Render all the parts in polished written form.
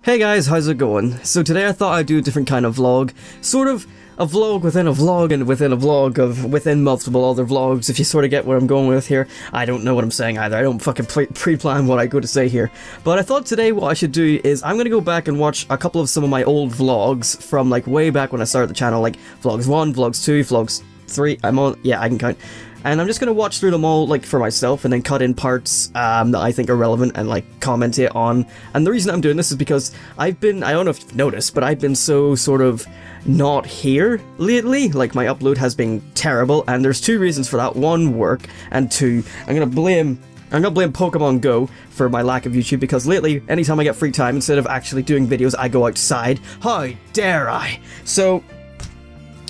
Hey guys, how's it going? So today I thought I'd do a different kind of vlog, sort of a vlog within a vlog and within a vlog of within multiple other vlogs, if you sort of get where I'm going with here. I don't know what I'm saying either, I don't fucking pre-plan what I go to say here. But I thought today what I should do is I'm gonna go back and watch a couple of some of my old vlogs from like way back when I started the channel, like vlogs 1, vlogs 2, vlogs 3, yeah, I can count. And I'm just gonna watch through them all, like, for myself, and then cut in parts that I think are relevant and, like, comment it on. And the reason I'm doing this is because I've been, I don't know if you've noticed, but I've been so, sort of, not here lately. Like, my upload has been terrible, and there's two reasons for that. One, work, and two, I'm gonna blame Pokemon Go for my lack of YouTube, because lately, anytime I get free time, instead of actually doing videos, I go outside. How dare I? So,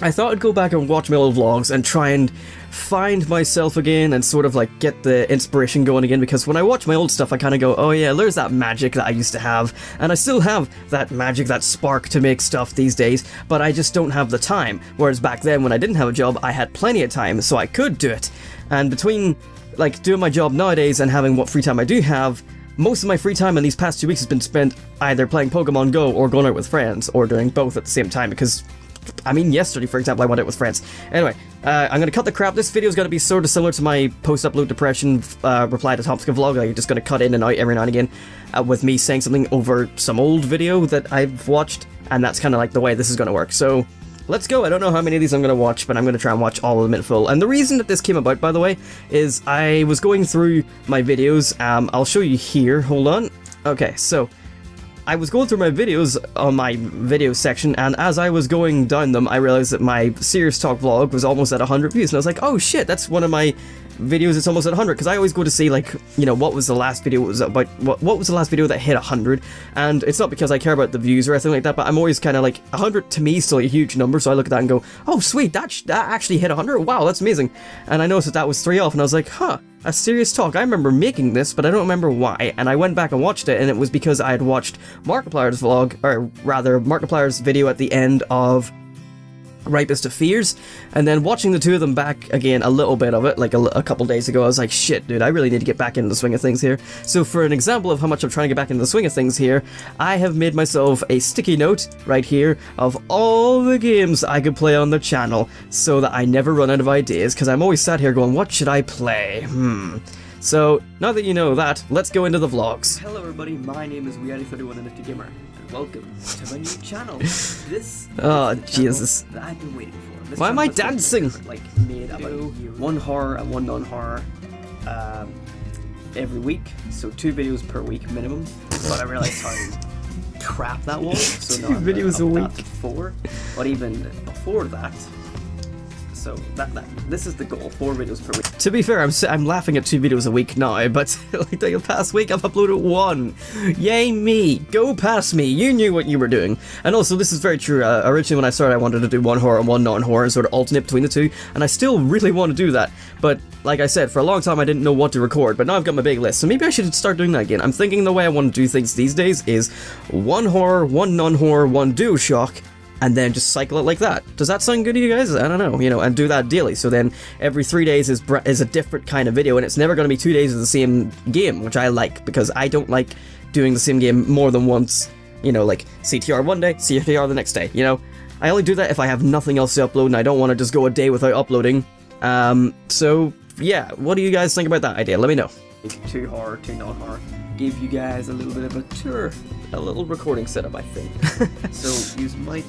I thought I'd go back and watch my old vlogs and try and find myself again and sort of like get the inspiration going again, because when I watch my old stuff I kind of go, oh yeah, there's that magic that I used to have, and I still have that magic, that spark to make stuff these days, but I just don't have the time. Whereas back then when I didn't have a job, I had plenty of time, so I could do it. And between like doing my job nowadays and having what free time I do have, most of my free time in these past 2 weeks has been spent either playing Pokemon Go or going out with friends, or doing both at the same time, because I mean, yesterday, for example, I went out with friends. Anyway, I'm gonna cut the crap. This video is gonna be sort of similar to my post-upload depression reply to Tomska vlog. I'm just gonna cut in and out every now and again with me saying something over some old video that I've watched, and that's kind of like the way this is gonna work. So, let's go. I don't know how many of these I'm gonna watch, but I'm gonna try and watch all of them in full. And the reason that this came about, by the way, is I was going through my videos. I'll show you here. Hold on. Okay, so I was going through my videos on my video section, and as I was going down them, I realized that my Serious Talk vlog was almost at 100 views, and I was like, oh shit, that's one of my videos that's almost at 100, because I always go to see, like, you know, what was the last video was about, what was the last video that hit 100, and it's not because I care about the views or anything like that, but I'm always kind of like, 100 to me is still a huge number, so I look at that and go, oh sweet, that actually hit 100, wow, that's amazing. And I noticed that was 3 off, and I was like, huh, a Serious Talk, I remember making this, but I don't remember why. And I went back and watched it, and it was because I had watched Markiplier's vlog, or rather, Markiplier's video at the end of Ripest of Fears, and then watching the two of them back again, a little bit of it, like a couple days ago, I was like, shit, dude, I really need to get back into the swing of things here. So for an example of how much I'm trying to get back into the swing of things here, I have made myself a sticky note right here of all the games I could play on the channel, so that I never run out of ideas, because I'm always sat here going, what should I play? So, now that you know that, let's go into the vlogs. Hello everybody, my name is WeeAddy31 and Nifty Gamer, and welcome to my new channel. This oh, Jesus. that I've been waiting for. This Why am I dancing? Like, made about one horror and one non-horror every week, so 2 videos per week minimum, but I realized how crap that was, so now 2 videos a week. 4, but even before that. So this is the goal, 4 videos per week. To be fair, I'm laughing at 2 videos a week now, but like the past week I've uploaded 1. Yay me! Go past me! You knew what you were doing. And also, this is very true. Originally when I started, I wanted to do 1 horror and 1 non-horror and sort of alternate between the 2, and I still really want to do that. But like I said, for a long time I didn't know what to record, but now I've got my big list, so maybe I should start doing that again. I'm thinking the way I want to do things these days is 1 horror, 1 non-horror, 1 DuoShock, and then just cycle it like that. Does that sound good to you guys? I don't know, you know, and do that daily. So then every 3 days is a different kind of video, and it's never going to be 2 days of the same game, which I like, because I don't like doing the same game more than once, you know, like CTR one day, CTR the next day, you know? I only do that if I have nothing else to upload, and I don't want to just go a day without uploading. So, yeah, what do you guys think about that idea? Let me know. 2 horror, 2 non-horror. Give you guys a little bit of a tour. A little recording setup, I think. So, you might...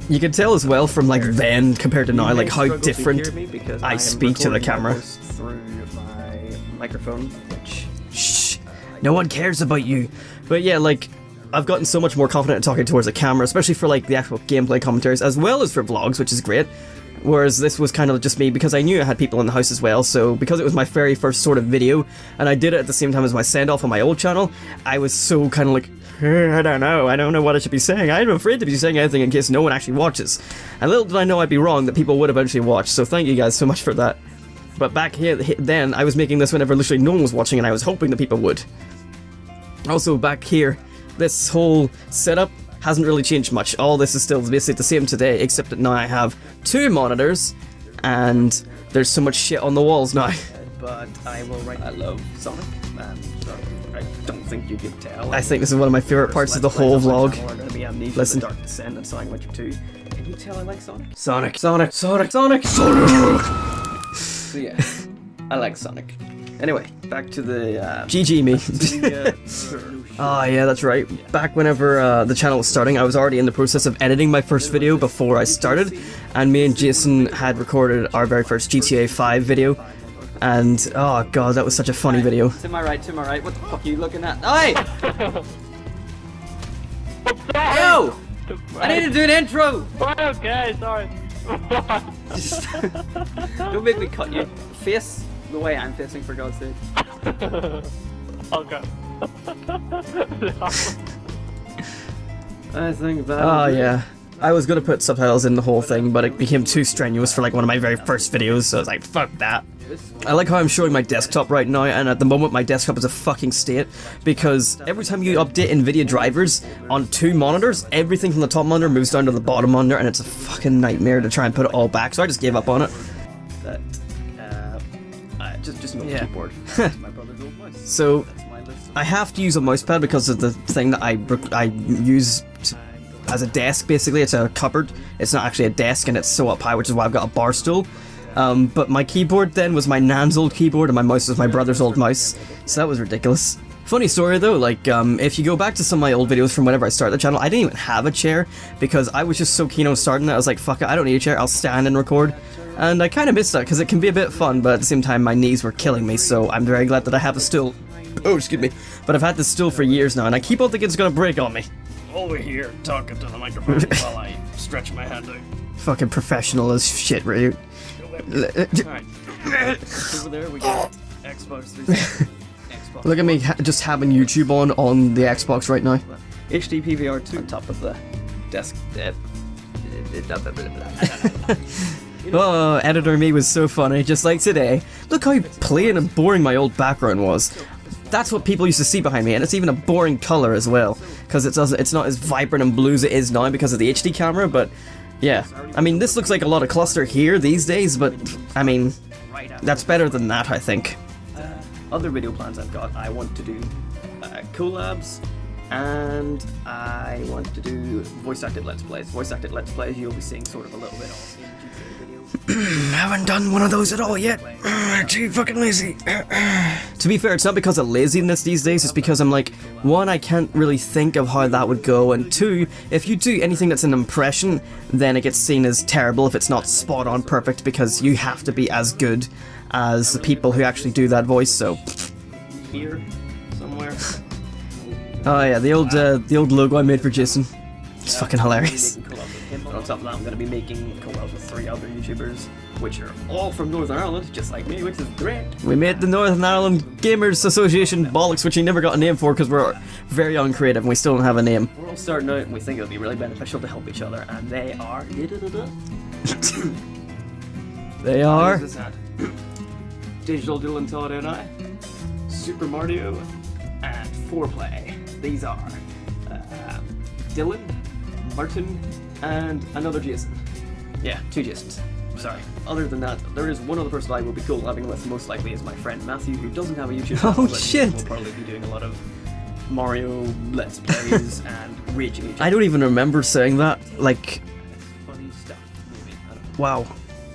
You can tell as well from, like, then compared to now, like, how different I speak to the camera. Through my microphone, which... Shh! No one cares about you! But yeah, like, I've gotten so much more confident at talking towards the camera, especially for, like, the actual gameplay commentaries, as well as for vlogs, which is great. Whereas this was kind of just me, because I knew I had people in the house as well, so because it was my very first sort of video, and I did it at the same time as my send-off on my old channel, I was so kind of like, I don't know what I should be saying. I'm afraid to be saying anything in case no one actually watches. And little did I know I'd be wrong, that people would eventually watch, so thank you guys so much for that. But back here, then, I was making this whenever literally no one was watching, and I was hoping that people would. Also, back here, this whole setup hasn't really changed much. All this is still basically the same today, except that now I have 2 monitors, and there's so much shit on the walls now. But I will write. I love Sonic, so I don't think you could tell. I think this is one of my favorite parts of the whole vlog. Listen. The Dark Descent and Sonic Adventure 2. Can you tell I like Sonic? Sonic. Sonic! So yeah, I like Sonic. Anyway, back to the GG me. Oh yeah, that's right. Back whenever the channel was starting, I was already in the process of editing my first video before I started, and me and Jason had recorded our very first GTA 5 video, and oh god, that was such a funny video. To my right, what the fuck are you looking at? Hey! Yo! I need to do an intro! Okay, sorry. Don't make me cut you. Face the way I'm facing, for God's sake. Okay. I think that. Oh yeah. I was gonna put subtitles in the whole thing, but it became too strenuous for like one of my very first videos, so I was like, fuck that. I like how I'm showing my desktop right now, and at the moment my desktop is a fucking state, because every time you update NVIDIA drivers on 2 monitors, everything from the top monitor moves down to the bottom monitor, and it's a fucking nightmare to try and put it all back, so I just gave up on it. That, just no keyboard. My brother's old mouse. So, I have to use a mouse pad because of the thing that I use as a desk, basically. It's a cupboard. It's not actually a desk, and it's so up high, which is why I've got a bar stool. But my keyboard then was my nan's old keyboard, and my mouse was my brother's old mouse. So that was ridiculous. Funny story though, like, if you go back to some of my old videos from whenever I started the channel, I didn't even have a chair, because I was just so keen on starting it. I was like, fuck it, I don't need a chair, I'll stand and record. And I kind of missed that, because it can be a bit fun, but at the same time my knees were killing me, so I'm very glad that I have a stool. Oh, excuse me. But I've had this stool for years now, and I keep on thinking it's gonna break on me. Over here, talking to the microphone while I stretch my hand out. Fucking professional as shit, right? Alright. Over there we got Xbox 360. Xbox. Look at me just having YouTube on the Xbox right now. HD PVR 2 on top of the desk. Oh, editor me was so funny, just like today. Look how plain and boring my old background was. That's what people used to see behind me, and it's even a boring color as well, because it's not as vibrant and blue as it is now because of the HD camera. But yeah, I mean, this looks like a lot of cluster here these days, but I mean, that's better than that, I think. Other video plans I've got, I want to do collabs, and I want to do voice acted let's plays. Voice acted let's plays you'll be seeing sort of a little bit of in GTA videos. Haven't done one of those at all yet. Too fucking lazy. To be fair, it's not because of laziness these days, it's because I'm like, 1, I can't really think of how that would go, and 2, if you do anything that's an impression, then it gets seen as terrible if it's not spot on perfect, because you have to be as good as the people who actually do that voice, so. Here, somewhere. Oh yeah, the old logo I made for Jason. It's fucking hilarious. And on top of that, I'm going to be making collabs with 3 other YouTubers, which are all from Northern Ireland, just like me, which is great. We made the Northern Ireland Gamers Association bollocks, which we never got a name for because we're very uncreative and we still don't have a name. We're all starting out and we think it'll be really beneficial to help each other, and they are... They are... Digital Dylan Todd and I, Super Mario, and Foreplay. These are Dylan, Martin, and another Jason. Yeah, 2 Jasons. Sorry. Other than that, there is one other person I will be collabing with, most likely is my friend Matthew, who doesn't have a YouTube channel. Oh shit! We'll probably be doing a lot of Mario Let's Plays and raging each other. I don't even remember saying that, like... Funny stuff, maybe. I don't know. Wow.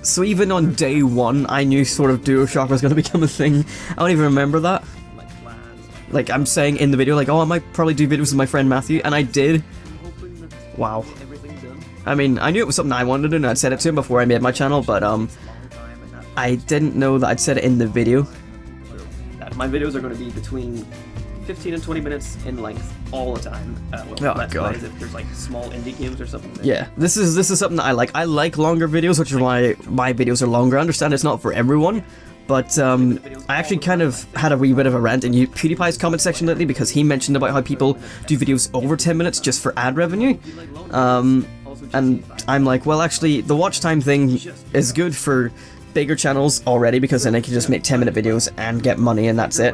So even on day 1, I knew sort of DuoShock was going to become a thing. I don't even remember that. Like plans. Like, I'm saying in the video, like, oh, I might probably do videos with my friend Matthew, and I did. I'm hoping that Wow. everything's done. I mean, I knew it was something I wanted to do, and I'd said it to him before I made my channel, but, I didn't know that I'd said it in the video. My videos are going to be between 15 and 20 minutes in length all the time. Let's God. plays if there's like small indie games or something. Yeah, this is something that I like. I like longer videos, which is why my videos are longer. I understand it's not for everyone, but I actually kind of had a wee bit of a rant in PewDiePie's comment section lately because he mentioned about how people do videos over 10 minutes just for ad revenue. And I'm like, well, actually, the watch time thing is good for bigger channels already because then they can just make 10-minute videos and get money and that's it.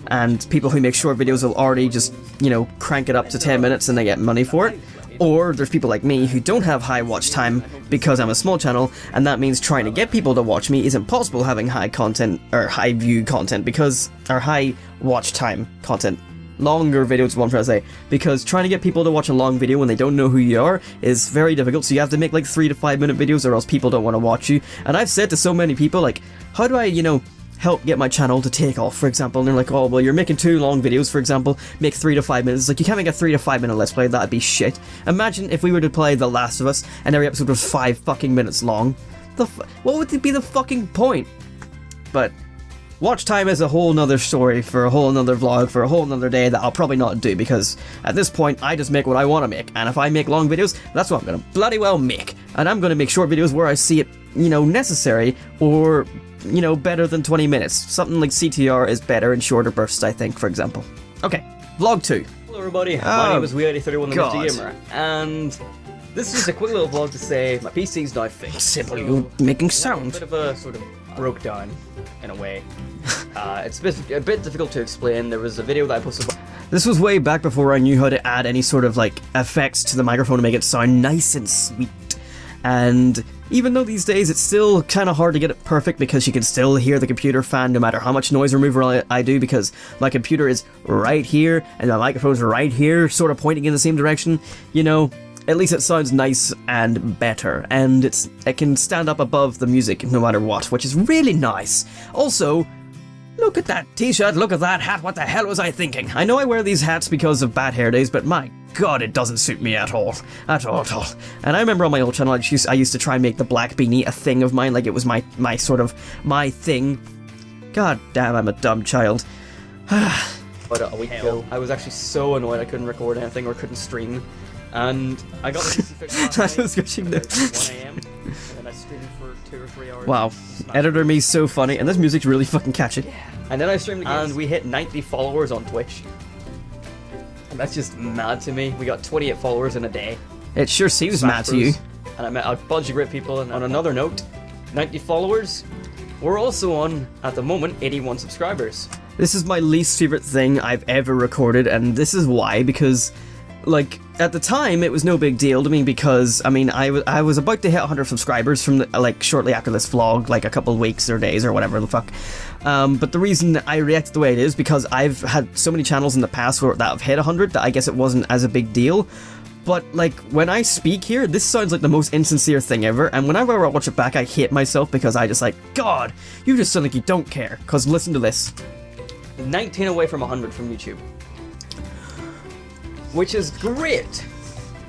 And people who make short videos will already just, you know, crank it up to 10 minutes and they get money for it. Or there's people like me who don't have high watch time because I'm a small channel, and that means trying to get people to watch me isn't possible having high content or high view content because or high watch time content longer videos is what I'm trying to say, because trying to get people to watch a long video when they don't know who you are is very difficult, so you have to make like 3 to 5 minute videos or else people don't want to watch you. And I've said to so many people, like, how do I, you know, help get my channel to take off, for example, and they're like, oh, well, you're making 2 long videos, for example, make 3 to 5 minutes. It's like, you can't make a 3 to 5 minute Let's Play, that'd be shit. Imagine if we were to play The Last of Us, and every episode was 5 fucking minutes long. What would be the fucking point? But watch time is a whole nother story for a whole nother vlog for a whole nother day that I'll probably not do, because at this point I just make what I want to make, and if I make long videos, that's what I'm gonna bloody well make. And I'm gonna make short videos where I see it, you know, necessary, or, you know, better than 20 minutes. Something like CTR is better in shorter bursts, I think, for example. Okay, vlog 2. Hello everybody, my name is WeeAddy31 the Nifty Gamer, and this is a quick little vlog to say my PC's now fixed. Simply making sound. A bit of a sort of broke down, in a way. It's a bit difficult to explain. There was a video that I posted. This was way back before I knew how to add any sort of like effects to the microphone to make it sound nice and sweet. And even though these days it's still kind of hard to get it perfect, because you can still hear the computer fan no matter how much noise removal I do, because my computer is right here and my microphone's right here, sort of pointing in the same direction, you know, at least it sounds nice and better, and it can stand up above the music no matter what, which is really nice. Also, look at that t-shirt, look at that hat, what the hell was I thinking? I know I wear these hats because of bad hair days, but my god, it doesn't suit me at all. At all. And I remember on my old channel, I used to try and make the black beanie a thing of mine, like it was my thing. God damn, I'm a dumb child. But a week ago, I was actually so annoyed I couldn't record anything or couldn't stream. And I got the PC fixed last night at 1 AM, and then I streamed for 2 or 3 hours. Wow, editor me's so funny, and this music's really fucking catchy. Yeah. And then I streamed again, and we hit 90 followers on Twitch. And that's just mad to me. We got 28 followers in a day. It sure seems mad to you. And I met a bunch of great people, and on another note, 90 followers. We're also on, at the moment, 81 subscribers. This is my least favorite thing I've ever recorded, and this is why, because, like, at the time, it was no big deal to me, because, I mean, I was about to hit 100 subscribers from, like, shortly after this vlog, like a couple of weeks or days or whatever the fuck. But the reason I reacted the way it is, because I've had so many channels in the past that have hit 100 that I guess it wasn't as a big deal. But, like, when I speak here, this sounds like the most insincere thing ever, and whenever I watch it back, I hate myself, because I just like, God, you just sound like you don't care, because listen to this. 19 away from 100 from YouTube. Which is great.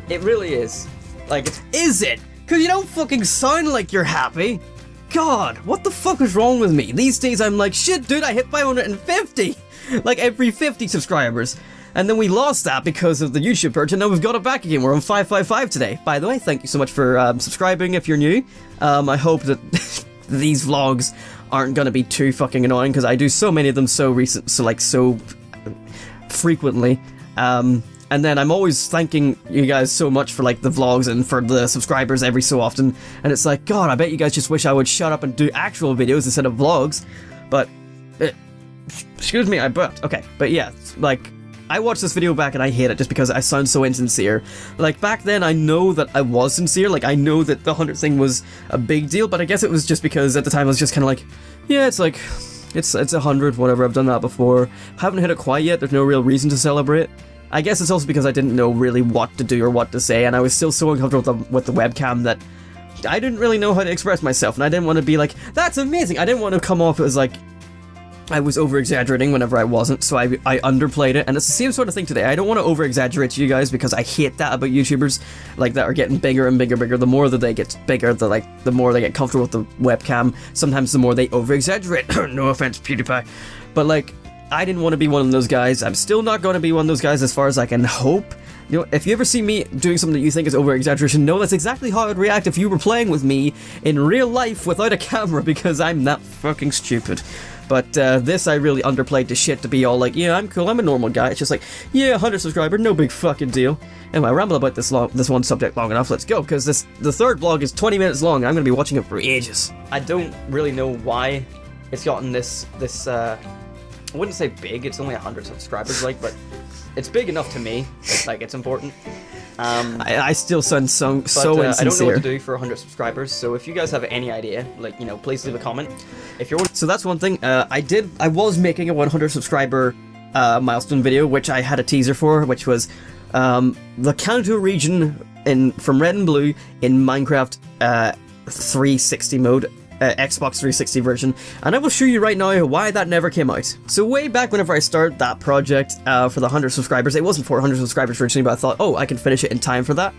It really is. Like, is it? Because you don't fucking sound like you're happy. God, what the fuck is wrong with me? These days I'm like, shit, dude, I hit 550. Like, every 50 subscribers. And then we lost that because of the YouTube purge, and now we've got it back again. We're on 555 today. By the way, thank you so much for subscribing if you're new. I hope that these vlogs aren't gonna be too fucking annoying, because I do so many of them so frequently. And then I'm always thanking you guys so much for, like, the vlogs and for the subscribers every so often. And it's like, God, I bet you guys just wish I would shut up and do actual videos instead of vlogs. But, excuse me, I burped. Okay, but yeah, like, I watched this video back and I hate it just because I sound so insincere. Like, back then I know that I was sincere, like, I know that the 100 thing was a big deal, but I guess it was just because at the time I was just kind of like, yeah, it's like, it's 100, whatever, I've done that before. Haven't hit it quite yet, there's no real reason to celebrate. I guess it's also because I didn't know really what to do or what to say, and I was still so uncomfortable with the webcam that I didn't really know how to express myself, and I didn't want to be like, that's amazing! I didn't want to come off as like I was over-exaggerating whenever I wasn't, so I underplayed it, and it's the same sort of thing today. I don't want to over-exaggerate to you guys, because I hate that about YouTubers, like, that are getting bigger and bigger. The more that they get bigger, the more they get comfortable with the webcam. Sometimes the more they over-exaggerate. No offense, PewDiePie. But, like, I didn't want to be one of those guys. I'm still not going to be one of those guys as far as I can hope. You know, if you ever see me doing something that you think is over-exaggeration, know that's exactly how I'd react if you were playing with me in real life without a camera, because I'm that fucking stupid. But this I really underplayed to shit to be all like, yeah, I'm cool, I'm a normal guy. It's just like, yeah, 100 subscriber, no big fucking deal. Anyway, I ramble about this one subject long enough, let's go, because the third vlog is 20 minutes long, and I'm going to be watching it for ages. I don't really know why it's gotten this I wouldn't say big, it's only 100 subscribers, like, but it's big enough to me, like, it's important. I still sound so insincere. I don't know what to do for 100 subscribers, so if you guys have any idea, like, you know, please leave a comment. If you're... So that's one thing, I was making a 100 subscriber milestone video, which I had a teaser for, which was the Kanto region from Red and Blue in Minecraft 360 mode, Xbox 360 version, and I will show you right now why that never came out. So way back whenever I started that project for the 100 subscribers, it wasn't 400 subscribers originally, but I thought, oh, I can finish it in time for that.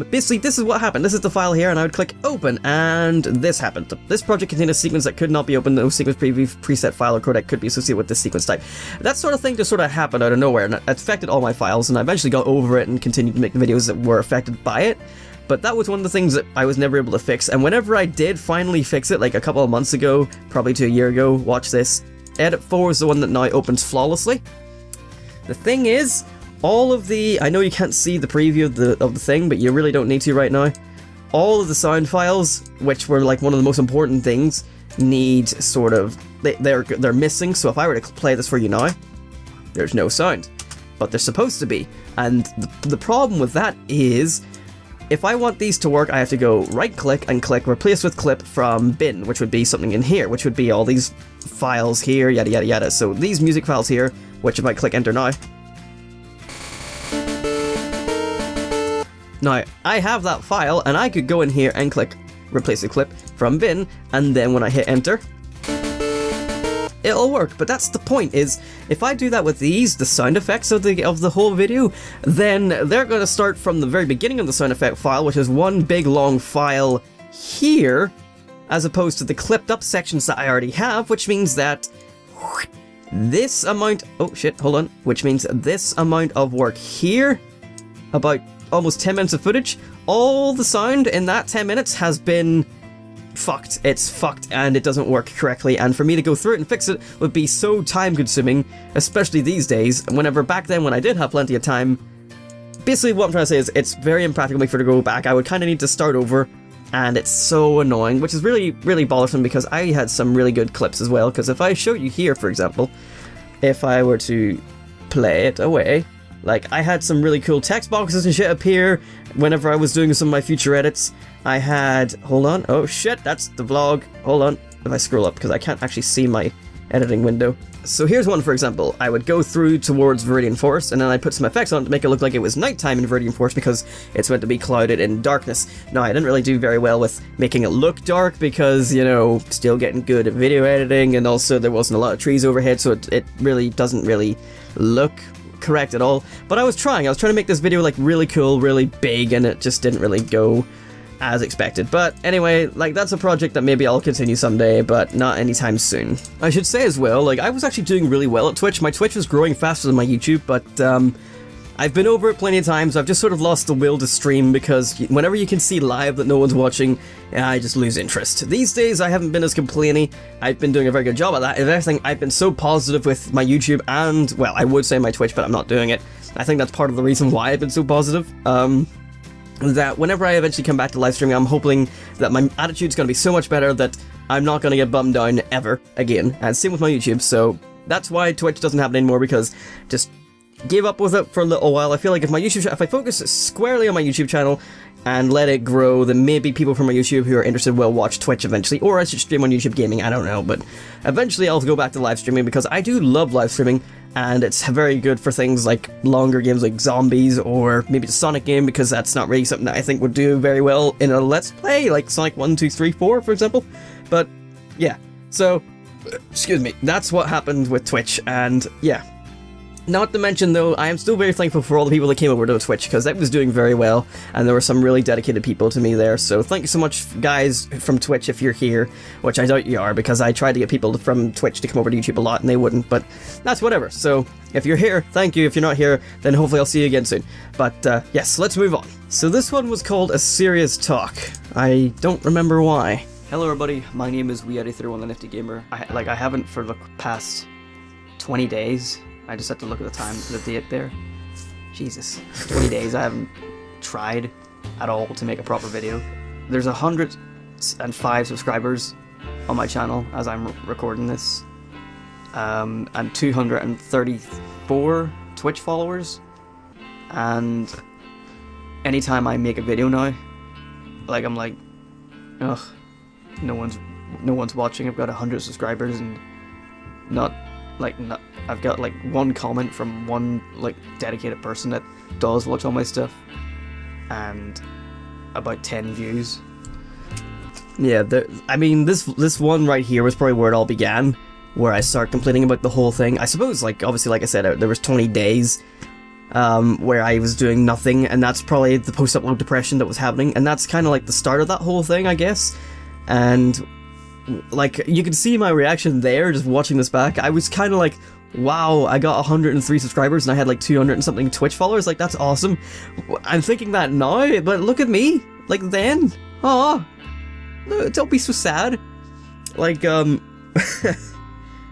Basically, this is what happened. This is the file here, and I would click open, and this happened. This project contained a sequence that could not be opened. No sequence preview, preset file, or codec could be associated with this sequence type. That sort of thing just sort of happened out of nowhere, and it affected all my files, and I eventually got over it and continued to make videos that were affected by it. But that was one of the things that I was never able to fix, and whenever I did finally fix it, like a couple of months ago, probably to a year ago, watch this, Edit 4 is the one that now opens flawlessly. The thing is, all of the, I know you can't see the preview of the thing, but you really don't need to right now. All of the sound files, which were like one of the most important things, need sort of, they're missing, so if I were to play this for you now, there's no sound. But they're supposed to be, and the problem with that is, if I want these to work, I have to go right-click and click Replace with Clip from Bin, which would be something in here, which would be all these files here, yada yada yada. So these music files here, which if I click Enter now, I have that file, and I could go in here and click Replace with Clip from Bin, and then when I hit Enter, it'll work. But that's the point, is if I do that with these, the sound effects of the whole video, then they're going to start from the very beginning of the sound effect file, which is one big long file here, as opposed to the clipped up sections that I already have, which means that this amount, oh shit, hold on, which means this amount of work here, about almost 10 minutes of footage, all the sound in that 10 minutes has been fucked. It's fucked and it doesn't work correctly, and for me to go through it and fix it would be so time consuming, especially these days. Whenever back then when I did have plenty of time, basically what I'm trying to say is it's very impractical for me to go back. I would kind of need to start over, and it's so annoying, which is really, really bothersome because I had some really good clips as well. Because if I show you here, for example, if I were to play it away, like, I had some really cool text boxes and shit appear whenever I was doing some of my future edits. I had, hold on, oh shit, that's the vlog, hold on, if I scroll up, because I can't actually see my editing window. So here's one, for example. I would go through towards Viridian Forest, and then I put some effects on it to make it look like it was nighttime in Viridian Forest, because it's meant to be clouded in darkness. Now, I didn't really do very well with making it look dark, because, you know, still getting good at video editing, and also there wasn't a lot of trees overhead, so it really doesn't really look correct at all. But I was trying to make this video like really cool, really big, and it just didn't really go as expected. But anyway, like, that's a project that maybe I'll continue someday, but not anytime soon. I should say as well, like, I was actually doing really well at Twitch. My Twitch was growing faster than my YouTube, but I've been over it plenty of times. I've just sort of lost the will to stream, because whenever you can see live that no one's watching, I just lose interest. These days, I haven't been as complainy. I've been doing a very good job at that. If anything, I've been so positive with my YouTube and, well, I would say my Twitch, but I'm not doing it. I think that's part of the reason why I've been so positive. That whenever I eventually come back to live streaming, I'm hoping that my attitude's going to be so much better that I'm not going to get bummed down ever again. And same with my YouTube, so that's why Twitch doesn't happen anymore, because just gave up with it for a little while. I feel like if I focus squarely on my YouTube channel and let it grow, then maybe people from my YouTube who are interested will watch Twitch eventually, or I should stream on YouTube Gaming, I don't know, but eventually I'll go back to live streaming, because I do love live streaming, and it's very good for things like longer games like Zombies, or maybe the Sonic game, because that's not really something that I think would do very well in a Let's Play, like Sonic 1, 2, 3, 4, for example. But, yeah, so, excuse me, that's what happened with Twitch, and yeah. Not to mention, though, I am still very thankful for all the people that came over to Twitch, because that was doing very well, and there were some really dedicated people to me there, so thank you so much, guys, from Twitch, if you're here, which I doubt you are, because I tried to get people from Twitch to come over to YouTube a lot, and they wouldn't, but that's whatever. So, if you're here, thank you. If you're not here, then hopefully I'll see you again soon. But, yes, let's move on. So this one was called A Serious Talk. I don't remember why. Hello, everybody. My name is WeeAddy, the Nifty Gamer. I haven't for the past 20 days. I just have to look at the time, the date there. Jesus, 20 days. I haven't tried at all to make a proper video. There's 105 subscribers on my channel as I'm recording this, and 234 Twitch followers. And anytime I make a video now, like, I'm like, ugh, no one's watching. I've got 100 subscribers and not like, not, I've got like one comment from one like dedicated person that does watch all my stuff, and about 10 views. Yeah, I mean, this one right here was probably where it all began, where I started complaining about the whole thing. I suppose, like, obviously, like I said, there was 20 days where I was doing nothing, and that's probably the post-upload depression that was happening, and that's kind of like the start of that whole thing, I guess. And like, you can see my reaction there, just watching this back. I was kind of like, wow, I got 103 subscribers and I had like 200 and something Twitch followers, like, that's awesome. I'm thinking that now, but look at me, like, then. Aw, don't be so sad. Like,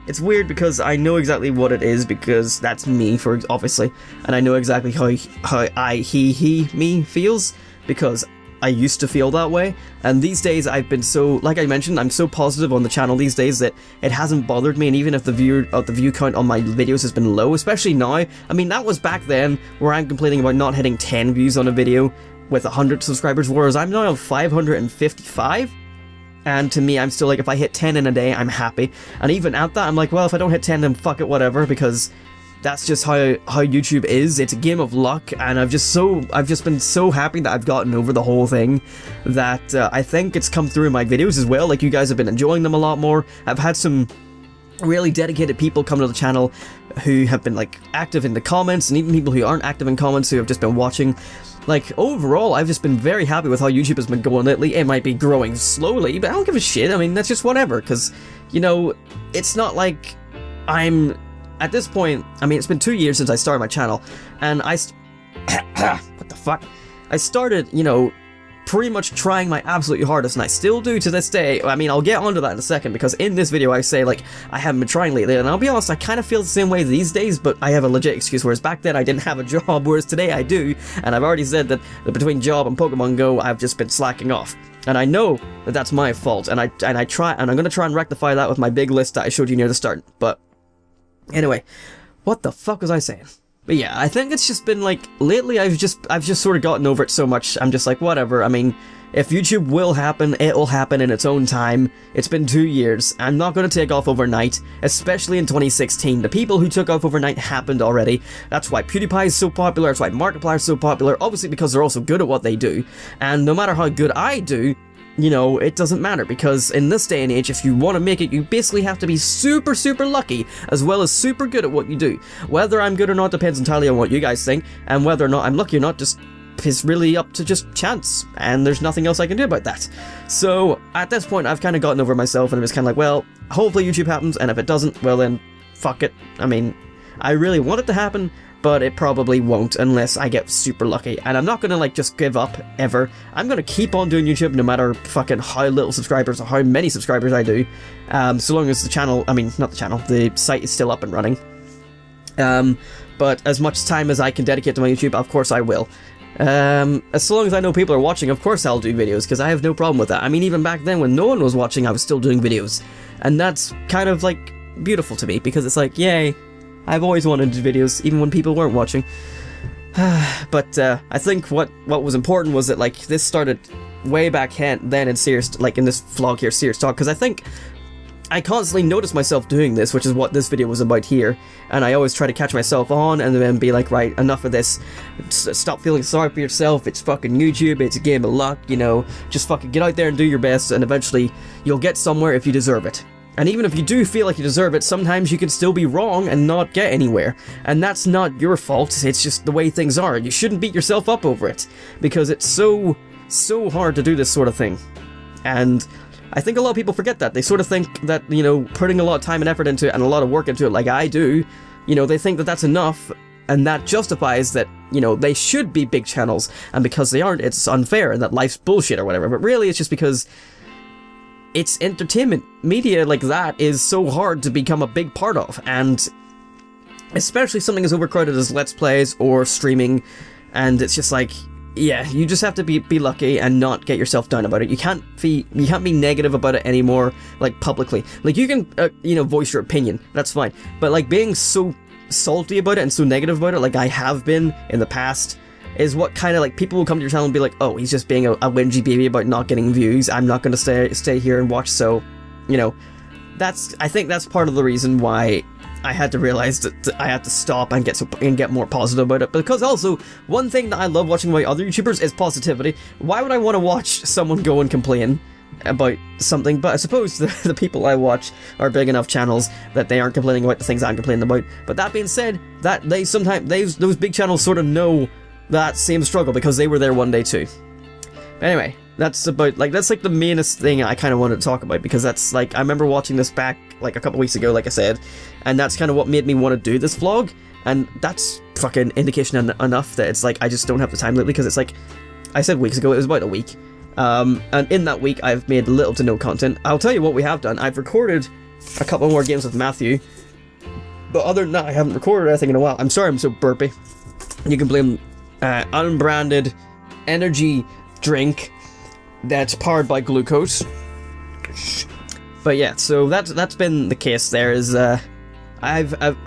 it's weird because I know exactly what it is, because that's me, for obviously, and I know exactly how he, me feels, because I used to feel that way, and these days I've been so, like I mentioned, I'm so positive on the channel these days that it hasn't bothered me, and even if the view count on my videos has been low, especially now, I mean, that was back then, where I'm complaining about not hitting 10 views on a video with 100 subscribers, whereas I'm now at 555, and to me, I'm still like, if I hit 10 in a day, I'm happy, and even at that, I'm like, well, if I don't hit 10, then fuck it, whatever, because that's just how YouTube is. It's a game of luck, and I've just been so happy that I've gotten over the whole thing, that I think it's come through in my videos as well. Like, you guys have been enjoying them a lot more. I've had some really dedicated people come to the channel who have been like active in the comments, and even people who aren't active in comments who have just been watching. Like, overall, I've just been very happy with how YouTube has been going lately. It might be growing slowly, but I don't give a shit. I mean, that's just whatever, because, you know, it's not like I'm... At this point, I mean, it's been 2 years since I started my channel, and what the fuck? I started, you know, pretty much trying my absolutely hardest, and I still do to this day. I mean, I'll get onto that in a second, because in this video I say, like, I haven't been trying lately, and I'll be honest, I kind of feel the same way these days, but I have a legit excuse, whereas back then I didn't have a job, whereas today I do, and I've already said that between job and Pokemon Go, I've just been slacking off. And I know that that's my fault, and I'm gonna try and rectify that with my big list that I showed you near the start, but... Anyway, what the fuck was I saying? But yeah, I think it's just been like, lately I've just sort of gotten over it so much, I'm just like, whatever. I mean, if YouTube will happen, it'll happen in its own time. It's been 2 years. I'm not going to take off overnight, especially in 2016. The people who took off overnight happened already. That's why PewDiePie is so popular, that's why Markiplier is so popular, obviously because they're also good at what they do. And no matter how good I do, you know, it doesn't matter, because in this day and age, if you want to make it, you basically have to be super, super lucky, as well as super good at what you do. Whether I'm good or not depends entirely on what you guys think, and whether or not I'm lucky or not just is really up to just chance, and there's nothing else I can do about that. So, at this point, I've kind of gotten over myself, and it was kind of like, well, hopefully YouTube happens, and if it doesn't, well then, fuck it. I mean, I really want it to happen, but it probably won't unless I get super lucky, and I'm not gonna like just give up ever. I'm gonna keep on doing YouTube no matter fucking how little subscribers or how many subscribers I do, so long as the channel, I mean, not the channel, the site is still up and running. But as much time as I can dedicate to my YouTube, of course I will. As long as I know people are watching, of course I'll do videos, because I have no problem with that. I mean, even back then when no one was watching, I was still doing videos, and that's kind of like beautiful to me, because it's like, yay, I've always wanted to do videos, even when people weren't watching. But I think what was important was that, like, this started way back then in serious, like in this vlog here, Serious Talk, because I think I constantly notice myself doing this, which is what this video was about here, and I always try to catch myself on and then be like, right, enough of this, stop feeling sorry for yourself, it's fucking YouTube, it's a game of luck, you know, just fucking get out there and do your best, and eventually you'll get somewhere if you deserve it. And even if you do feel like you deserve it, sometimes you can still be wrong and not get anywhere. And that's not your fault, it's just the way things are. You shouldn't beat yourself up over it, because it's so hard to do this sort of thing. And I think a lot of people forget that. They sort of think that, you know, putting a lot of time and effort into it and a lot of work into it like I do, you know, they think that that's enough, and that justifies that, you know, they should be big channels, and because they aren't, it's unfair, and that life's bullshit or whatever. But really, it's just because it's entertainment. Media like that is so hard to become a big part of, and especially something as overcrowded as Let's Plays or streaming, and it's just like, yeah, you just have to be lucky and not get yourself down about it. You can't be negative about it anymore, like, publicly. Like, you can, you know, voice your opinion, that's fine, but, like, being so salty about it and so negative about it, like I have been in the past, is what kind of, like, people will come to your channel and be like, oh, he's just being a whingy baby about not getting views, I'm not gonna stay here and watch, so, you know, I think that's part of the reason why I had to realize that I had to stop and get more positive about it. Because also, one thing that I love watching by other YouTubers is positivity. Why would I want to watch someone go and complain about something? But I suppose the people I watch are big enough channels that they aren't complaining about the things I'm complaining about. But that being said, that those big channels sort of know that same struggle because they were there one day too. Anyway, that's about, like, that's like the mainest thing I kind of wanted to talk about, because that's like, I remember watching this back like a couple weeks ago, like I said, and that's kind of what made me want to do this vlog, and that's fucking indication enough that it's like I just don't have the time lately, because it's like I said weeks ago, it was about a week, and in that week I've made little to no content. I'll tell you what we have done. I've recorded a couple more games with Matthew, but other than that I haven't recorded anything in a while. I'm sorry I'm so burpy. You can blame unbranded energy drink that's powered by glucose. But yeah, so that's been the case. There is I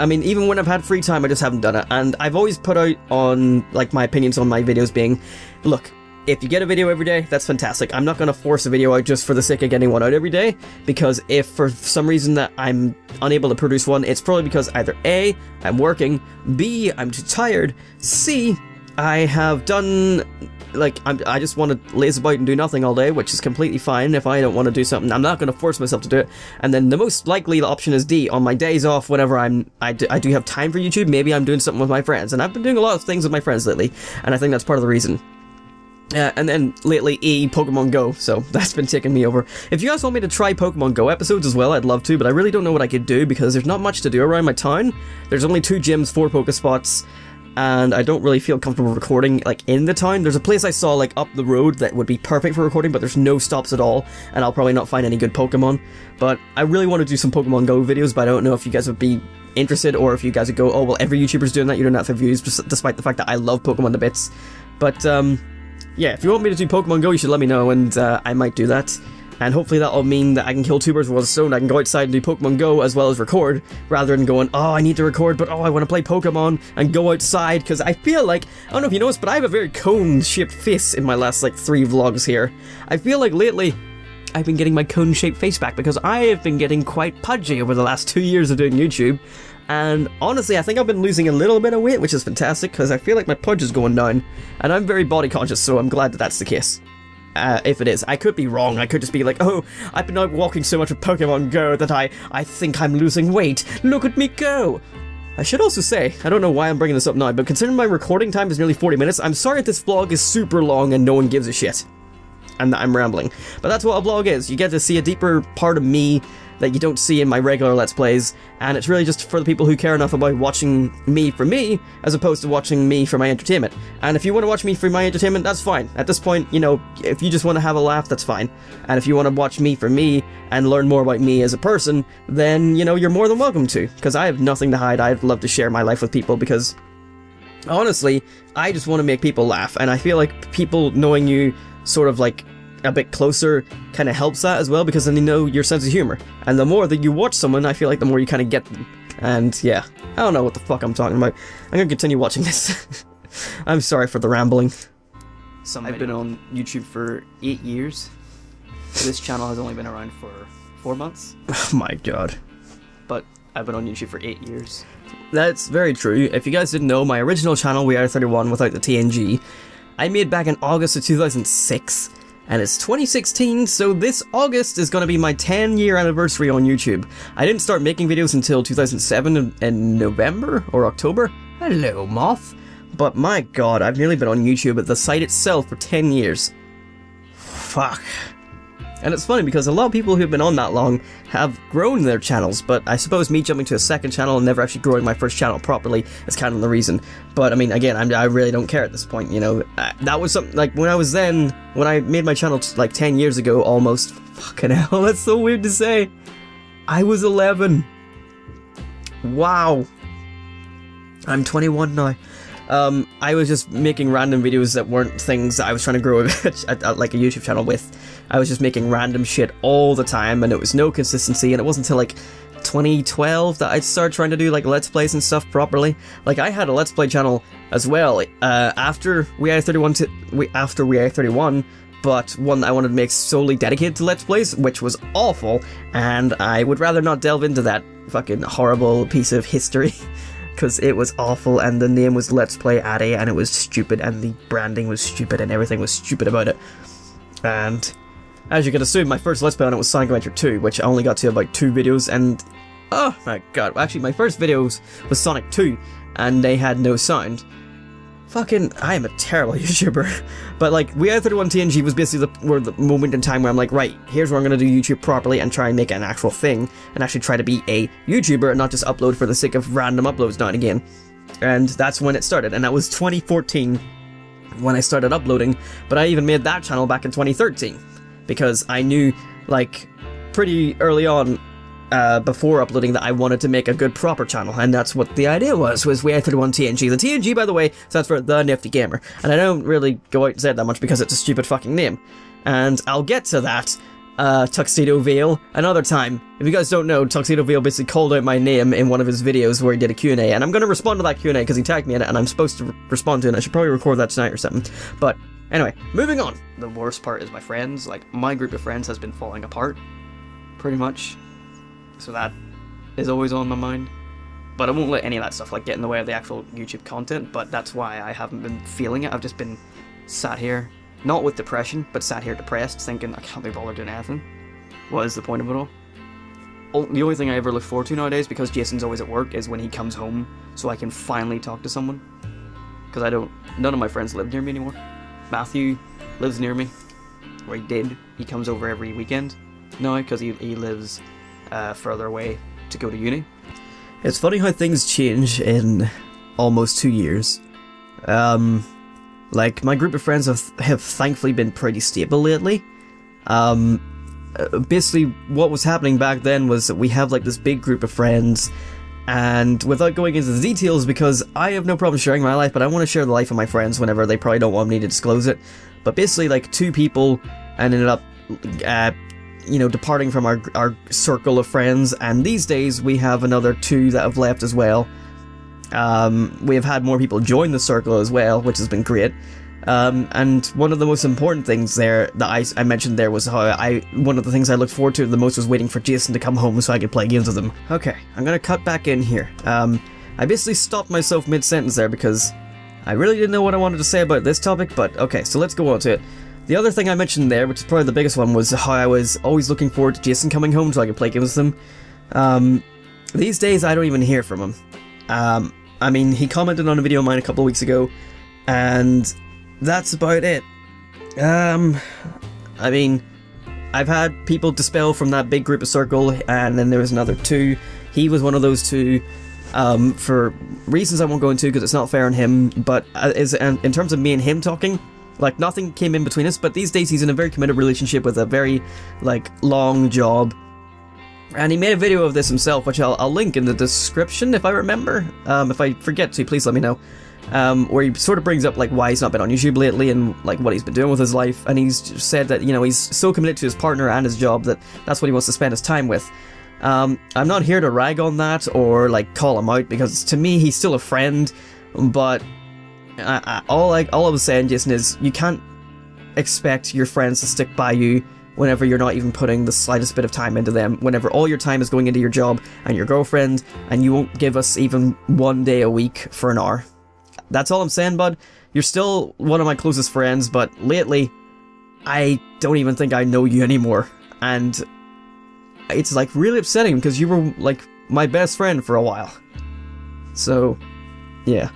mean, even when I've had free time, I just haven't done it, and I've always put out on, like, my opinions on my videos being, look, if you get a video every day, that's fantastic. I'm not going to force a video out just for the sake of getting one out every day, because if for some reason that I'm unable to produce one, it's probably because either A, I'm working, B, I'm too tired, C, I have done, like, I just want to laze about and do nothing all day, which is completely fine. If I don't want to do something, I'm not going to force myself to do it. And then the most likely option is D. On my days off, whenever I do have time for YouTube, maybe I'm doing something with my friends. And I've been doing a lot of things with my friends lately, and I think that's part of the reason. And then lately, Pokemon Go, so that's been taking me over. If you guys want me to try Pokemon Go episodes as well, I'd love to, but I really don't know what I could do, because there's not much to do around my town. There's only 2 gyms, 4 Pokespots, and I don't really feel comfortable recording, like, in the town. There's a place I saw, like, up the road that would be perfect for recording, but there's no stops at all, and I'll probably not find any good Pokemon. But I really want to do some Pokemon Go videos, but I don't know if you guys would be interested, or if you guys would go, oh, well, every YouTuber's doing that, you don't have to have views, despite the fact that I love Pokemon to bits. But, yeah, if you want me to do Pokemon Go, you should let me know, and I might do that. And hopefully that'll mean that I can kill 2 birds with one stone. I can go outside and do Pokemon Go as well as record, rather than going, oh, I need to record, but oh, I want to play Pokemon, and go outside, because I feel like, I don't know if you noticed, but I have a very cone-shaped face in my last, like, 3 vlogs here. I feel like lately, I've been getting my cone-shaped face back, because I have been getting quite pudgy over the last 2 years of doing YouTube. And honestly, I think I've been losing a little bit of weight, which is fantastic, because I feel like my pudge is going down, and I'm very body conscious, so I'm glad that that's the case. If it is. I could be wrong. I could just be like, oh, I've been out walking so much with Pokemon Go that I think I'm losing weight. Look at me go! I should also say, I don't know why I'm bringing this up now, but considering my recording time is nearly 40 minutes, I'm sorry if this vlog is super long and no one gives a shit. And that I'm rambling. But that's what a vlog is. You get to see a deeper part of me that you don't see in my regular Let's Plays, and it's really just for the people who care enough about watching me for me, as opposed to watching me for my entertainment. And if you want to watch me for my entertainment, that's fine. At this point, you know, if you just want to have a laugh, that's fine. And if you want to watch me for me, and learn more about me as a person, then, you know, you're more than welcome to. Because I have nothing to hide. I'd love to share my life with people, because, honestly, I just want to make people laugh, and I feel like people knowing you sort of, like, a bit closer kind of helps that as well, because then you know your sense of humor, and the more that you watch someone, I feel like the more you kind of get them. And yeah, I don't know what the fuck I'm talking about. I'm gonna continue watching this. I'm sorry for the rambling. I've been on YouTube for 8 years. This channel has only been around for 4 months. Oh my god. But I've been on YouTube for 8 years. That's very true. If you guys didn't know, my original channel, WeeAddy31 without the TNG, I made back in August of 2006. And it's 2016, so this August is going to be my 10-year anniversary on YouTube. I didn't start making videos until 2007 in November or October. Hello, Moth. But my god, I've nearly been on YouTube at the site itself for 10 years. Fuck. And it's funny because a lot of people who've been on that long have grown their channels, but I suppose me jumping to a second channel and never actually growing my first channel properly is kind of the reason. But I mean, again, I really don't care at this point, you know. That was something, like, when I made my channel like 10 years ago almost, fucking hell, that's so weird to say. I was 11. Wow. I'm 21 now. I was just making random videos that weren't things that I was trying to grow like a YouTube channel with. I was just making random shit all the time, and it was no consistency, and it wasn't until like 2012 that I started trying to do like Let's Plays and stuff properly. Like, I had a Let's Play channel as well, after WeeAddy31, but one that I wanted to make solely dedicated to Let's Plays, which was awful, and I would rather not delve into that fucking horrible piece of history. Because it was awful, and the name was Let's Play Addy, and it was stupid, and the branding was stupid, and everything was stupid about it. And as you can assume, my first Let's Play on it was Sonic Adventure 2, which I only got to about 2 videos, and oh my god, actually my first videos was Sonic 2, and they had no sound. Fucking, I am a terrible YouTuber. But like, WeeAddy TNG was basically the moment in time where I'm like, right, here's where I'm gonna do YouTube properly and try and make it an actual thing, and actually try to be a YouTuber and not just upload for the sake of random uploads now and again. And that's when it started, and that was 2014 when I started uploading, but I even made that channel back in 2013, because I knew, like, pretty early on, before uploading, that I wanted to make a good proper channel, and that's what the idea was WeeAddy TNG. The TNG, by the way, stands for The Nifty Gamer, and I don't really go out and say it that much because it's a stupid fucking name. And I'll get to that, Tuxedo Veil, another time. If you guys don't know, Tuxedo Veil basically called out my name in one of his videos where he did a Q&A, and I'm going to respond to that Q&A because he tagged me in it, and I'm supposed to respond to it, and I should probably record that tonight or something. But anyway, moving on. The worst part is my friends. Like, my group of friends has been falling apart, pretty much. So that is always on my mind. But I won't let any of that stuff like get in the way of the actual YouTube content, but that's why I haven't been feeling it. I've just been sat here, not with depression, but sat here depressed, thinking I can't be bothered doing anything. What is the point of it all? The only thing I ever look forward to nowadays, because Jason's always at work, is when he comes home, so I can finally talk to someone. Because none of my friends live near me anymore. Matthew lives near me, or he did. He comes over every weekend now, because he lives further away to go to uni. It's funny how things change in almost 2 years. Like, my group of friends have thankfully been pretty stable lately. Basically, what was happening back then was that we have like this big group of friends, and without going into the details, because I have no problem sharing my life, but I want to share the life of my friends whenever they probably don't want me to disclose it. But basically, like, 2 people ended up you know, departing from our circle of friends, and these days we have another 2 that have left as well. We have had more people join the circle as well, which has been great. And one of the most important things there that I mentioned there was how one of the things I looked forward to the most was waiting for Jason to come home so I could play games with him. Okay, I'm gonna cut back in here. I basically stopped myself mid-sentence there because I really didn't know what I wanted to say about this topic, but okay, so let's go on to it. The other thing I mentioned there, which is probably the biggest one, was how I was always looking forward to Jason coming home so I could play games with him. These days I don't even hear from him. I mean, he commented on a video of mine a couple of weeks ago, and that's about it. I mean, I've had people dispel from that big group of circle, and then there was another 2. He was one of those 2, for reasons I won't go into because it's not fair on him, but in terms of me and him talking, like, nothing came in between us, but these days he's in a very committed relationship with a very, like, long job. And he made a video of this himself, which I'll link in the description if I remember. If I forget to, please let me know. Where he sort of brings up, like, why he's not been on YouTube lately and, like, what he's been doing with his life. And he's said that, you know, he's so committed to his partner and his job that that's what he wants to spend his time with. I'm not here to rag on that or, like, call him out, because to me he's still a friend, but all I was saying, Jason, is you can't expect your friends to stick by you whenever you're not even putting the slightest bit of time into them, whenever all your time is going into your job and your girlfriend, and you won't give us even 1 day a week for an hour. That's all I'm saying, bud. You're still one of my closest friends, but lately, I don't even think I know you anymore. And it's, like, really upsetting because you were, like, my best friend for a while. So, yeah.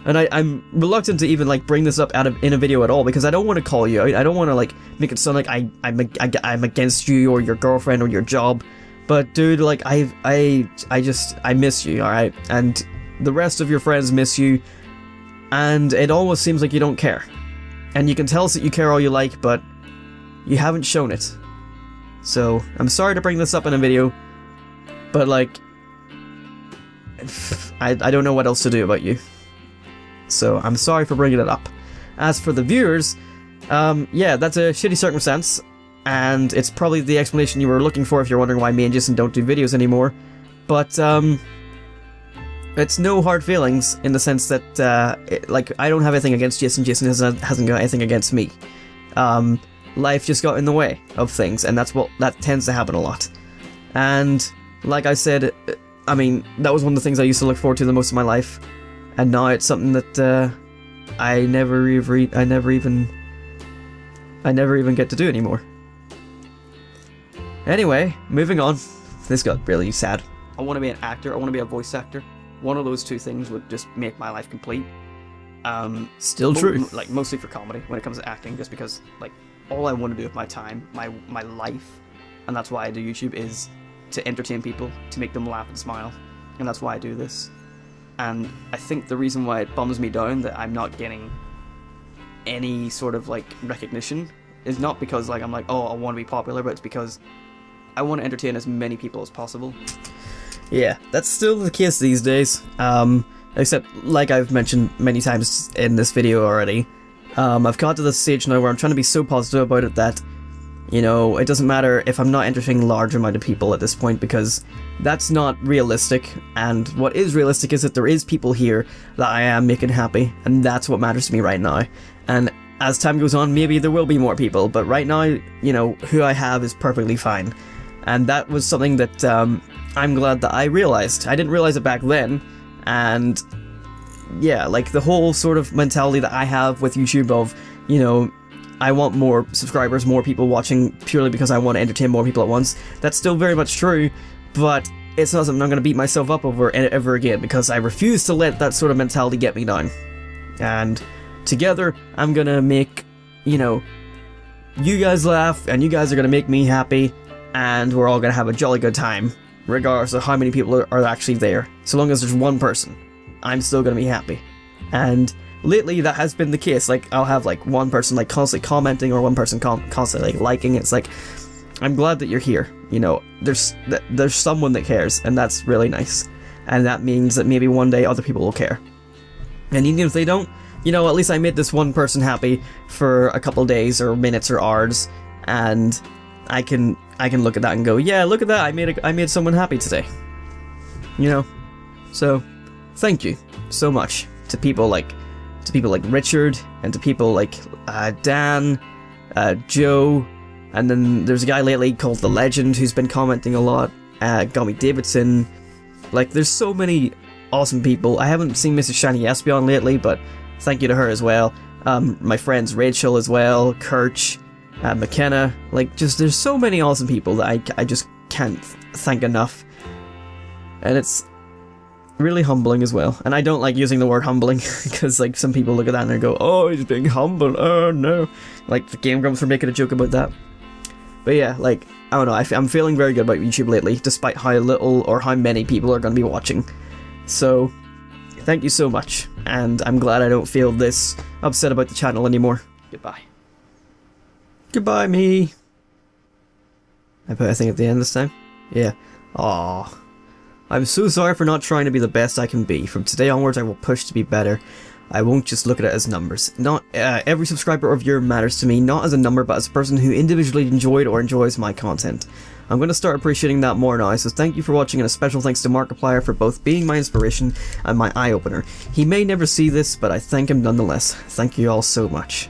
And I'm reluctant to even, like, bring this up in a video at all, because I don't want to call you out. I don't want to, like, make it sound like I'm against you or your girlfriend or your job. But, dude, like, I miss you, alright? And the rest of your friends miss you, and it almost seems like you don't care. And you can tell us that you care all you like, but you haven't shown it. So, I'm sorry to bring this up in a video, but, like, I don't know what else to do about you. So, I'm sorry for bringing it up. As for the viewers, yeah, that's a shitty circumstance, and it's probably the explanation you were looking for if you're wondering why me and Jason don't do videos anymore. But, it's no hard feelings in the sense that, like, I don't have anything against Jason. Jason hasn't got anything against me. Life just got in the way of things, and that tends to happen a lot. And, like I said, I mean, that was one of the things I used to look forward to the most in my life, and now it's something that I never even get to do anymore. Anyway, moving on. This got really sad. I want to be an actor. I want to be a voice actor. One of those two things would just make my life complete. Still true. Like, mostly for comedy when it comes to acting, just because, like, all I want to do with my time, my life, and that's why I do YouTube, is to entertain people, to make them laugh and smile, and that's why I do this. And I think the reason why it bums me down that I'm not getting any sort of, like, recognition is not because, like, I'm like, oh, I want to be popular, but it's because I want to entertain as many people as possible. Yeah, that's still the case these days. Except, like I've mentioned many times in this video already, I've got to the stage now where I'm trying to be so positive about it that, you know, it doesn't matter if I'm not entertaining large amount of people at this point, because that's not realistic, and what is realistic is that there is people here that I am making happy, and that's what matters to me right now. And as time goes on, maybe there will be more people, but right now, you know, who I have is perfectly fine. And that was something that I'm glad that I realized. I didn't realize it back then, and yeah, like the whole sort of mentality that I have with YouTube of, you know, I want more subscribers, more people watching purely because I want to entertain more people at once. That's still very much true, but it's not something I'm going to beat myself up over ever again, because I refuse to let that sort of mentality get me down. And together, I'm going to make, you know, you guys laugh, and you guys are going to make me happy, and we're all going to have a jolly good time, regardless of how many people are actually there. So long as there's one person, I'm still going to be happy. And lately that has been the case. Like, I'll have like one person like constantly commenting, or one person constantly like liking. It's like, I'm glad that you're here. You know, there's someone that cares, and that's really nice. And that means that maybe one day other people will care. And even if they don't, you know, at least I made this one person happy for a couple days or minutes or hours, and I can look at that and go, yeah, look at that, I made someone happy today. You know? So, thank you so much to people like Richard, and to people like Dan, Joe, and then there's a guy lately called The Legend who's been commenting a lot, Gummy Davidson. Like, there's so many awesome people. I haven't seen Mrs. Shiny Espion lately, but thank you to her as well. My friends Rachel as well, Kirch, McKenna, like, just there's so many awesome people that I just can't thank enough, and it's really humbling as well. And I don't like using the word humbling, because like some people look at that and they go, oh, he's being humble, oh no, like the Game Grumps were making a joke about that. But yeah, like, I don't know, I'm feeling very good about YouTube lately, despite how little or how many people are going to be watching. So thank you so much, and I'm glad I don't feel this upset about the channel anymore. Goodbye. Goodbye, me. I put a thing at the end this time? Yeah. Aww. I'm so sorry for not trying to be the best I can be. From today onwards, I will push to be better. I won't just look at it as numbers. Not every subscriber of yours matters to me, not as a number, but as a person who individually enjoyed or enjoys my content. I'm going to start appreciating that more now, so thank you for watching, and a special thanks to Markiplier for both being my inspiration and my eye-opener. He may never see this, but I thank him nonetheless. Thank you all so much.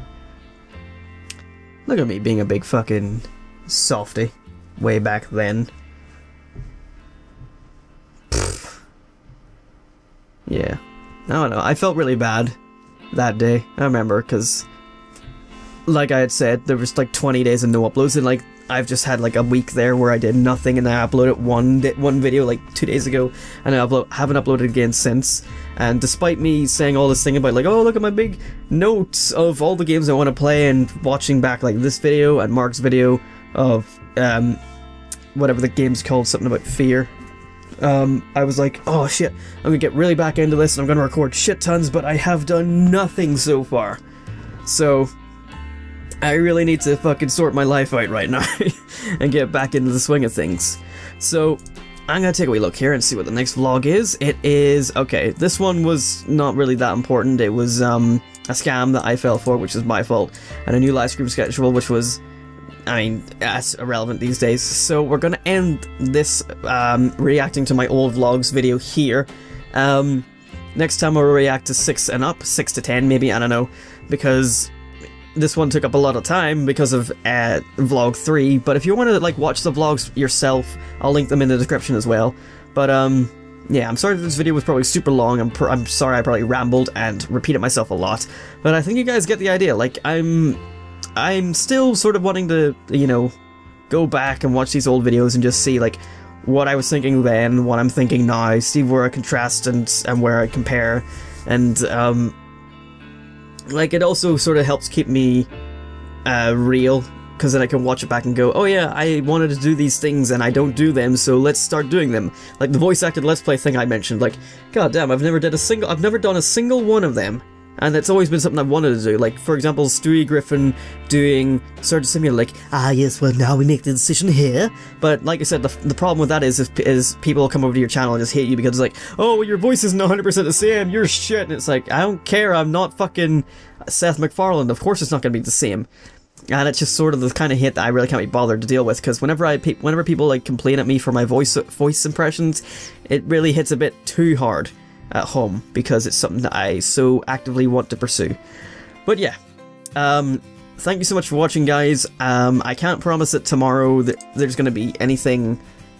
Look at me being a big fucking softy way back then. Pfft. Yeah. I don't know, I felt really bad that day. I remember, because like I had said, there was like 20 days of no uploads, and like I've just had like a week there where I did nothing, and I uploaded one video like 2 days ago, and I haven't uploaded again since. And despite me saying all this thing about like, oh, look at my big notes of all the games I want to play, and watching back like this video and Mark's video of whatever the game's called, something about fear, I was like, oh shit, I'm gonna get really back into this and I'm gonna record shit tons, but I have done nothing so far. So I really need to fucking sort my life out right now and get back into the swing of things. So I'm gonna take a wee look here and see what the next vlog is. It is, okay, this one was not really that important. It was a scam that I fell for, which is my fault, and a new live stream schedule, which was, I mean, that's irrelevant these days. So we're gonna end this reacting to my old vlogs video here. Next time I'll react to 6 and up, 6 to 10 maybe, I don't know, because this one took up a lot of time because of vlog 3, but if you want to like watch the vlogs yourself, I'll link them in the description as well. But yeah, I'm sorry that this video was probably super long. I'm sorry I probably rambled and repeated myself a lot, but I think you guys get the idea. Like, I'm still sort of wanting to, you know, go back and watch these old videos and just see, like, what I was thinking then, what I'm thinking now, see where I contrast and where I compare, and, like, it also sort of helps keep me, real, because then I can watch it back and go, oh yeah, I wanted to do these things and I don't do them, so let's start doing them. Like the voice-acted Let's Play thing I mentioned, like, god damn, I've never done a single one of them, and it's always been something I wanted to do. Like, for example, Stewie Griffin doing Surgeon Simulator, like, ah yes, well now we make the decision here. But like I said, the problem with that is people come over to your channel and just hate you because it's like, oh, well, your voice isn't 100% the same, you're shit, and it's like, I don't care, I'm not fucking Seth MacFarlane, of course it's not going to be the same. And it's just sort of the kind of hit that I really can't be bothered to deal with, because whenever people like complain at me for my voice impressions, it really hits a bit too hard at home, because it's something that I so actively want to pursue. But yeah, thank you so much for watching, guys. I can't promise that tomorrow there's going to be anything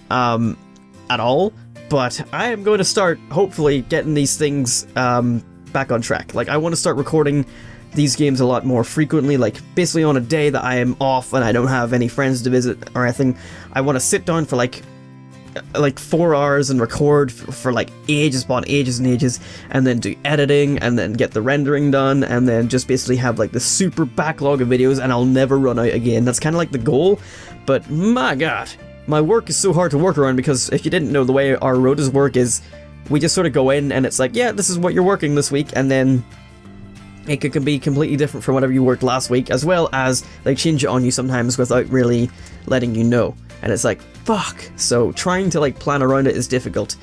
at all, but I am going to start hopefully getting these things back on track. Like, I want to start recording these games a lot more frequently, like basically on a day that I am off and I don't have any friends to visit or anything. I want to sit down for like 4 hours and record for like ages upon ages and ages, and then do editing, and then get the rendering done, and then just basically have like the super backlog of videos, and I'll never run out again. That's kind of like the goal, but my god, my work is so hard to work around, because if you didn't know, the way our rotas work is we just sort of go in and it's like, yeah, this is what you're working this week, and then it can be completely different from whatever you worked last week, as well as they change it on you sometimes without really letting you know. And it's like, fuck. So trying to like plan around it is difficult.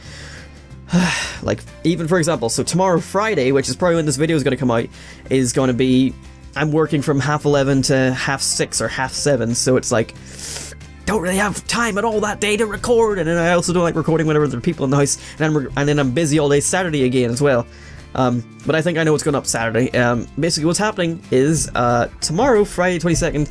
Like, even for example, so tomorrow Friday, which is probably when this video is going to come out, is going to be, I'm working from 11:30 to 6:30 or 7:30, so it's like, don't really have time at all that day to record, and then I also don't like recording whenever there are people in the house, and then I'm busy all day Saturday again as well. But I think I know what's going up Saturday. Basically what's happening is, tomorrow, Friday 22nd,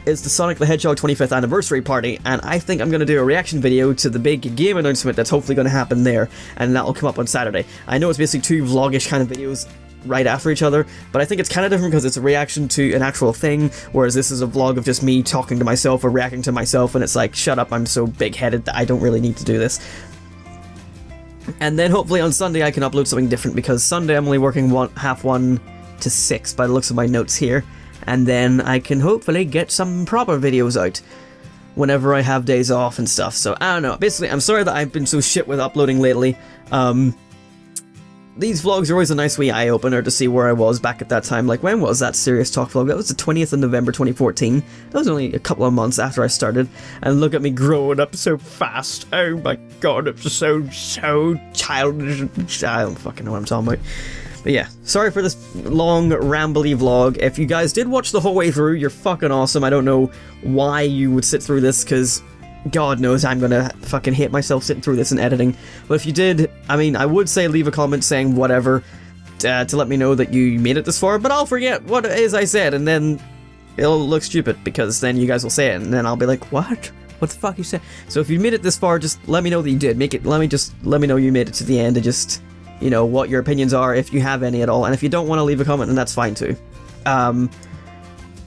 is the Sonic the Hedgehog 25th anniversary party, and I think I'm going to do a reaction video to the big game announcement that's hopefully going to happen there, and that'll come up on Saturday. I know it's basically 2 vlogish kind of videos right after each other, but I think it's kind of different because it's a reaction to an actual thing, whereas this is a vlog of just me talking to myself or reacting to myself, and it's like, shut up, I'm so big-headed that I don't really need to do this. And then hopefully on Sunday I can upload something different, because Sunday I'm only working 1 to 6 by the looks of my notes here, and then I can hopefully get some proper videos out whenever I have days off and stuff. So I don't know, basically I'm sorry that I've been so shit with uploading lately. These vlogs are always a nice wee eye-opener to see where I was back at that time. Like, when was that Serious Talk vlog? That was the 20th of November 2014. That was only a couple of months after I started. And look at me growing up so fast. Oh my god, it's so childish. I don't fucking know what I'm talking about. But yeah, sorry for this long, rambly vlog. If you guys did watch the whole way through, you're fucking awesome. I don't know why you would sit through this, because God knows I'm gonna fucking hate myself sitting through this and editing. But if you did, I mean, I would say leave a comment saying whatever to let me know that you made it this far, but I'll forget what it is I said, and then it'll look stupid, because then you guys will say it, and then I'll be like, what? What the fuck you said? So if you made it this far, just let me know that you did. Let me know you made it to the end, and just, you know, what your opinions are, if you have any at all. And if you don't want to leave a comment, then that's fine too.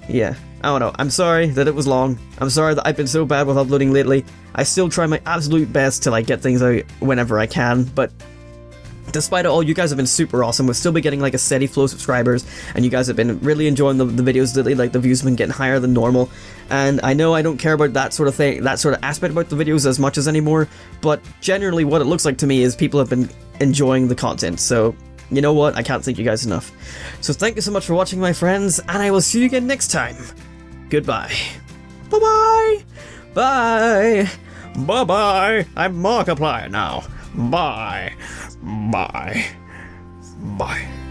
Yeah. I don't know, I'm sorry that it was long. I'm sorry that I've been so bad with uploading lately. I still try my absolute best to like get things out whenever I can, but despite it all, you guys have been super awesome. We've still been getting like a steady flow of subscribers, and you guys have been really enjoying the videos lately. Like, the views have been getting higher than normal, and I know I don't care about that sort of thing, that sort of aspect about the videos as much as anymore, but generally what it looks like to me is people have been enjoying the content, so you know what, I can't thank you guys enough. So thank you so much for watching, my friends, and I will see you again next time. Goodbye. Bye-bye. Bye. Bye-bye. I'm Markiplier now. Bye. Bye. Bye.